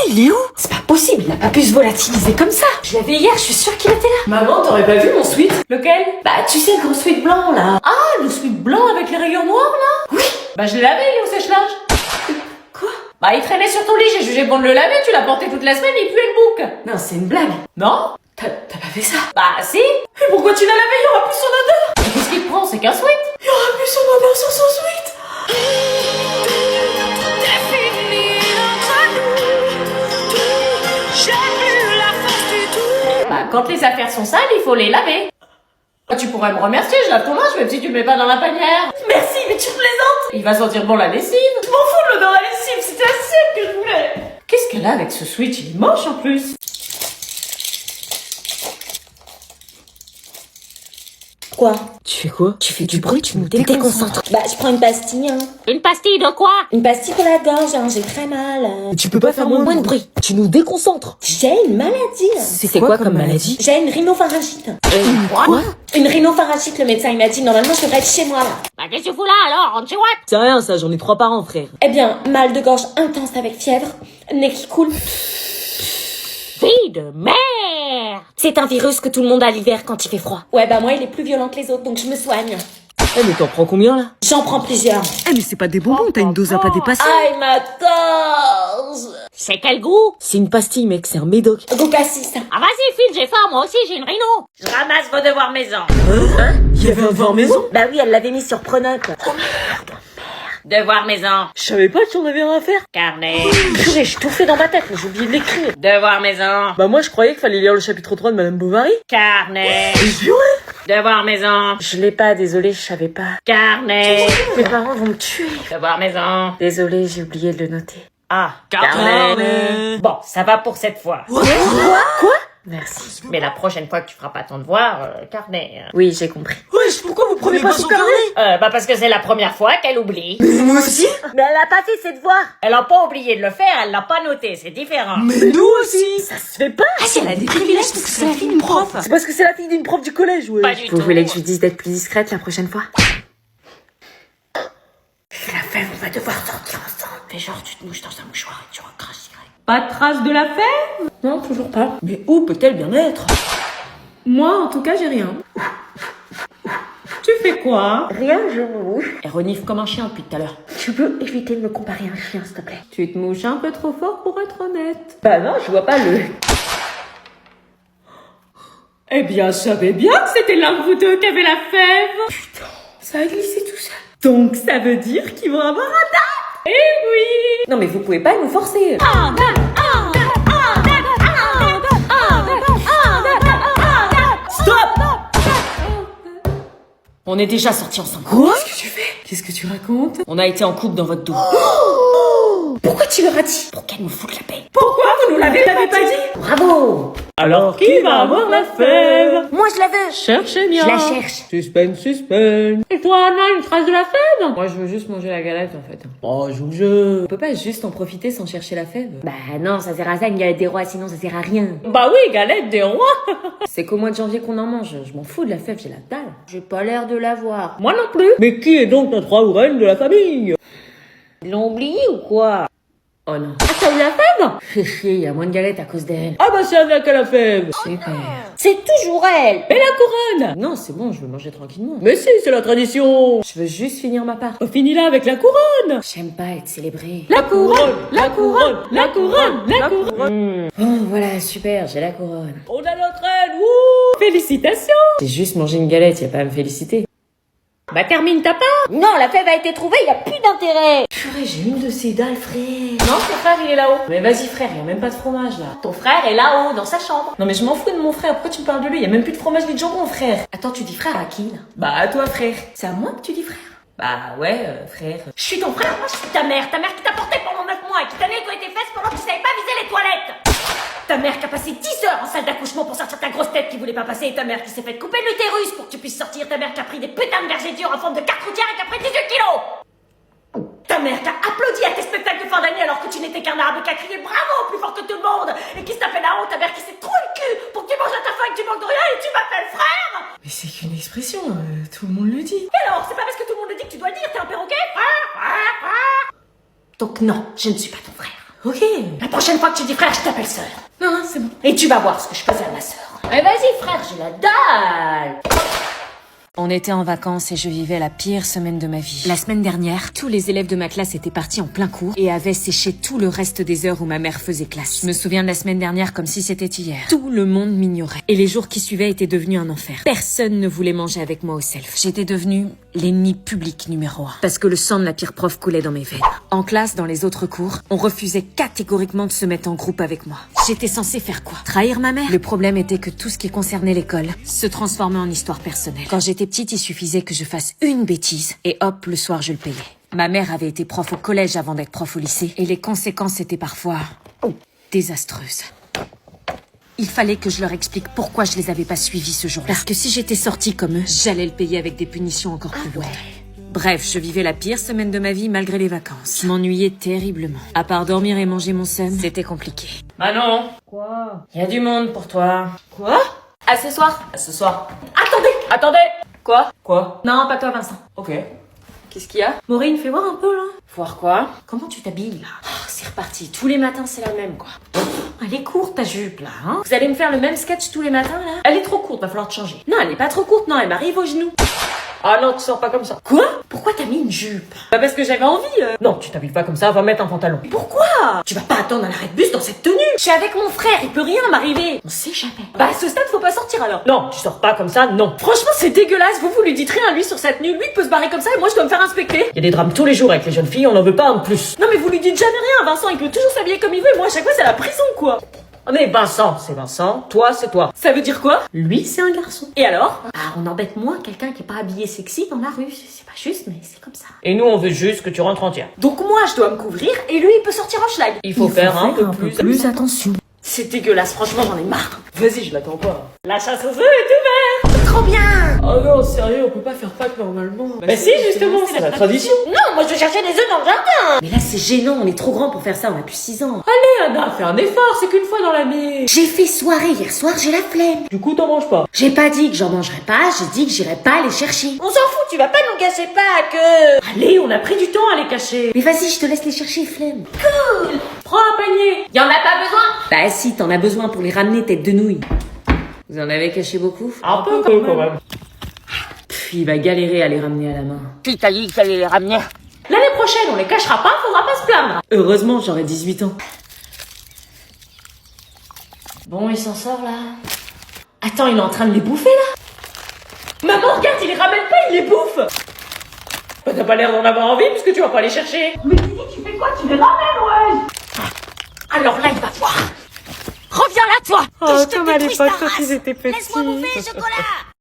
il est où? C'est pas possible, il a pas pu se volatiliser comme ça. Je l'avais hier, je suis sûre qu'il était là. Maman, t'aurais pas vu mon sweat? Lequel? Bah, tu sais, le gros sweat blanc, là. Ah, le sweat blanc avec les rayures noires, là? Oui. Bah, je l'ai lavé, il est au sèche-linge. Quoi? Bah, il traînait sur ton lit, j'ai jugé bon de le laver, tu l'as porté toute la semaine, il puait le bouc. Non, c'est une blague. Non? T'as pas fait ça? Bah, si. Et pourquoi tu l'as lavé? Il y aura plus son odeur. Mais qu'est-ce qu'il te prend? C'est qu'un sweat. Il y aura plus son odeur sur son sweat. Bah, quand les affaires sont sales, il faut les laver. Tu pourrais me remercier, je lave ton linge, même si tu le mets pas dans la panière. Merci, mais tu plaisantes. Il va sentir bon la lessive. Je m'en fous de l'odeur à lessive, c'était la seule que je voulais. Qu'est-ce qu'elle a avec ce sweat? Il est moche en plus. Quoi? Tu fais quoi? Tu fais du bruit, tu me déconcentres. Bah, je prends une pastille, hein. Une pastille de quoi? Une pastille pour la gorge, hein, j'ai très mal. Tu peux pas faire moins de bruit. Tu nous déconcentres. J'ai une maladie. C'est quoi comme maladie? J'ai une rhinopharyngite. Quoi? Une rhinopharyngite, le médecin il m'a dit, normalement je devrais être chez moi là. Bah, qu'est-ce que tu fous là alors? Rentre chez Watt. C'est rien ça, j'en ai 3 par an, frère. Eh bien, mal de gorge intense avec fièvre, nez qui coule. Fille de merde! C'est un virus que tout le monde a l'hiver quand il fait froid. Ouais, bah moi il est plus violent que les autres, donc je me soigne. Eh mais t'en prends combien là? J'en prends plusieurs. Eh mais c'est pas des bonbons, t'as une dose à pas dépasser. Aïe, ma gorge! C'est quel goût? C'est une pastille mec, c'est un médoc. Go cassis. Ah vas-y, file, j'ai faim, moi aussi j'ai une rhino. Je ramasse vos devoirs maison. Il y avait un devoir maison? Bah oui, elle l'avait mis sur Pronote. Devoir maison. Je savais pas que tu en avais rien à faire. Carnet. Purée, j'ai tout fait dans ma tête, mais j'ai oublié de l'écrire. Devoir maison. Bah moi je croyais qu'il fallait lire le chapitre 3 de Madame Bovary. Carnet. Devoir maison. Je l'ai pas, désolée, je savais pas. Carnet. Mes parents vont me tuer. Devoir maison. Désolée, j'ai oublié de le noter. Ah, Carnet. Bon, ça va pour cette fois. Quoi? Merci. Mais la prochaine fois que tu feras pas ton devoir, carnet. Oui, j'ai compris. Wesh, pourquoi vous prenez pas son carnet? Bah parce que c'est la première fois qu'elle oublie. Mais moi aussi. Mais elle a pas fait ses devoirs. Elle a pas oublié de le faire, elle l'a pas noté, c'est différent. Mais nous aussi. Ça se fait pas. Ah si, elle a des privilèges parce que c'est la fille d'une prof. C'est parce que c'est la fille d'une prof du collège, ouais. Pas du Vous tout. voulez que je lui dise d'être plus discrète la prochaine fois? J'ai la fève, on va devoir sortir ensemble. Fais genre, tu te mouches dans un mouchoir et tu recraches direct. Pas de trace de la fève? Non, toujours pas. Mais où peut-elle bien être? Moi, en tout cas, j'ai rien. Tu fais quoi? Rien, je me mouche. Elle renifle comme un chien depuis tout à l'heure. Tu peux éviter de me comparer à un chien, s'il te plaît? Tu te mouches un peu trop fort pour être honnête. Bah non, je vois pas le... Eh bien, je savais bien que c'était l'un de vous deux qui avait la fève. Ça a glissé tout seul. Donc, ça veut dire qu'ils vont avoir un date. Eh oui. Non mais vous pouvez pas nous forcer. On est déjà sortis ensemble. Quoi? Qu'est-ce que tu fais? Qu'est-ce que tu racontes? On a été en couple dans votre dos. Pourquoi tu leur as dit? Pour qu'elle nous foute la paix. Pourquoi vous nous l'avez pas dit? Bravo. Alors, qui va avoir la fève? Moi je la veux. Cherchez bien. Je la cherche. Suspense, suspense. Et toi, Anna, une trace de la fève? Moi, je veux juste manger la galette, en fait. Oh, je. On peut pas juste en profiter sans chercher la fève? Bah non, ça sert à ça une galette des rois, sinon ça sert à rien. Bah oui, galette des rois. C'est qu'au mois de janvier qu'on en mange. Je m'en fous de la fève, j'ai la dalle. J'ai pas l'air de l'avoir. Moi non plus. Mais qui est donc notre roi ou reine de la famille? Ils l'ont oublié ou quoi? Oh non. Ah, t'as eu la fève? Fais chier, y a moins de galettes à cause d'elle. Ah bah c'est avec la fève. Super. C'est toujours elle. Et la couronne? Non, c'est bon, je veux manger tranquillement. Mais si, c'est la tradition. Je veux juste finir ma part. Finis-la avec la couronne. J'aime pas être célébrée. La couronne, la couronne, la couronne, la couronne. Oh, voilà, super, j'ai la couronne. On a notre reine. Wouh! Félicitations. J'ai juste mangé une galette, y a pas à me féliciter. Bah termine ta part. Non, la fève a été trouvée, y a plus d'intérêt. Purée, j'ai une de ces dalles, frère. Non, ton frère il est là-haut. Mais vas-y, frère, y a même pas de fromage, là. Ton frère est là-haut, dans sa chambre. Non mais je m'en fous de mon frère, pourquoi tu me parles de lui? Y a même plus de fromage ni de jambon, frère. Attends, tu dis frère à qui, là? Bah à toi frère. C'est à moi que tu dis frère? Bah ouais, frère. Je suis ton frère, moi je suis ta mère qui t'a porté pendant 9 mois et qui t'a nettoyé tes fesses pendant que tu savais pas viser les toilettes. Ta mère qui a passé 10 heures en salle d'accouchement pour sortir ta grosse tête qui voulait pas passer, et ta mère qui s'est fait couper l'utérus pour que tu puisses sortir, ta mère qui a pris des putains de vergetures en forme de carte routière et qui a pris 18 kilos. Ta mère qui a applaudi à tes spectacles de fin d'année alors que tu n'étais qu'un arbre, qui a crié bravo plus fort que tout le monde et qui se tapait la honte, ta mère qui s'est troué le cul pour que tu manges à ta faim et que tu manques de rien et tu m'appelles frère. Mais c'est qu'une expression, tout le monde le dit. Et alors, c'est pas parce que tout le monde le dit que tu dois le dire, t'es un perroquet? Donc non, je ne suis pas ton frère. Ok. La prochaine fois que tu dis frère, je t'appelle sœur. Non, non, c'est bon. Et tu vas voir ce que je faisais à ma sœur. Mais vas-y frère, j'ai la dalle. On était en vacances et je vivais la pire semaine de ma vie. La semaine dernière, tous les élèves de ma classe étaient partis en plein cours et avaient séché tout le reste des heures où ma mère faisait classe. Je me souviens de la semaine dernière comme si c'était hier. Tout le monde m'ignorait. Et les jours qui suivaient étaient devenus un enfer. Personne ne voulait manger avec moi au self. J'étais devenue l'ennemi public numéro 1. Parce que le sang de la pire prof coulait dans mes veines. En classe, dans les autres cours, on refusait catégoriquement de se mettre en groupe avec moi. J'étais censée faire quoi? Trahir ma mère? Le problème était que tout ce qui concernait l'école se transformait en histoire personnelle. Quand j'étais petite, il suffisait que je fasse une bêtise et hop, le soir, je le payais. Ma mère avait été prof au collège avant d'être prof au lycée et les conséquences étaient parfois désastreuses. Il fallait que je leur explique pourquoi je les avais pas suivis ce jour-là. Parce que si j'étais sortie comme eux, j'allais le payer avec des punitions encore plus lourdes. Bref, je vivais la pire semaine de ma vie malgré les vacances. Je m'ennuyais terriblement. À part dormir et manger mon seum, c'était compliqué. Manon, Quoi? il y a du monde pour toi. Quoi? À ce soir. À ce soir. Attendez. Quoi? Quoi? Non, pas toi Vincent. Ok. Qu'est-ce qu'il y a? Maureen, fais voir un peu là. Voir quoi? Comment tu t'habilles là? C'est reparti. Tous les matins, c'est la même, quoi. Elle est courte ta jupe là, hein? Vous allez me faire le même sketch tous les matins, là? Elle est trop courte, va falloir te changer. Non, elle est pas trop courte, non, elle m'arrive aux genoux. Ah non, tu sors pas comme ça. Quoi? Pourquoi t'as mis une jupe? Bah parce que j'avais envie. Non, tu t'habilles pas comme ça, va mettre un pantalon. Pourquoi? Tu vas pas attendre à l'arrêt de bus dans cette tenue. Je suis avec mon frère, il peut rien m'arriver. On sait jamais. Bah à ce stade, faut pas sortir alors. Non, tu sors pas comme ça, non. Franchement, c'est dégueulasse. Vous lui dites rien, lui, sur sa tenue. Lui, il peut se barrer comme ça et moi, je dois me faire inspecter. Il y a des drames tous les jours avec les jeunes filles, on en veut pas un de plus. Non, mais vous lui dites jamais rien. Vincent, il peut toujours s'habiller comme il veut et moi, à chaque fois, c'est la prison, quoi. Ah mais Vincent, c'est Vincent, toi, c'est toi. Ça veut dire quoi? Lui, c'est un garçon. Et alors? Ah, on embête moins quelqu'un qui est pas habillé sexy dans la rue. C'est pas juste, mais c'est comme ça. Et nous, on veut juste que tu rentres entière. Donc moi, je dois me couvrir et lui, il peut sortir en schlag. Il faut faire un peu plus. attention. C'est dégueulasse, franchement, j'en ai marre. Vas-y, je l'attends pas. La chasse aux œufs est ouverte. Trop bien. Oh non, sérieux, on peut pas faire Pâques normalement. Bah si, justement, c'est la tradition. Non, moi je vais chercher des œufs dans le jardin. Mais là, c'est gênant, on est trop grand pour faire ça, on a plus 6 ans. Allez, Anna, fais un effort, c'est qu'une fois dans l'année. J'ai fait soirée hier soir, j'ai la flemme. Du coup, t'en manges pas. J'ai pas dit que j'en mangerais pas, j'ai dit que j'irais pas les chercher. On s'en fout, tu vas pas nous gâcher Pâques. Allez, on a pris du temps à les cacher. Mais vas-y, je te laisse les chercher, flemme. Prends un panier. Y en a pas besoin. Bah si, t'en as besoin pour les ramener, tête de nouille. Vous en avez caché beaucoup? Un peu quand même. Il va galérer à les ramener à la main. Qui t'a dit que j'allais les ramener? L'année prochaine, on les cachera pas, faudra pas se plaindre. Heureusement, j'aurai 18 ans. Bon, il s'en sort là. Attends, il est en train de les bouffer là? Maman, regarde, il les ramène pas, il les bouffe. Bah, t'as pas l'air d'en avoir envie puisque tu vas pas les chercher. Mais Didi, tu fais quoi? Tu les ramènes, ouais. Alors là, il va voir. Reviens là, toi. Oh, que je te comme à détruise l'époque ta quand race. ils étaient petits. Laisse-moi bouffer les chocolats.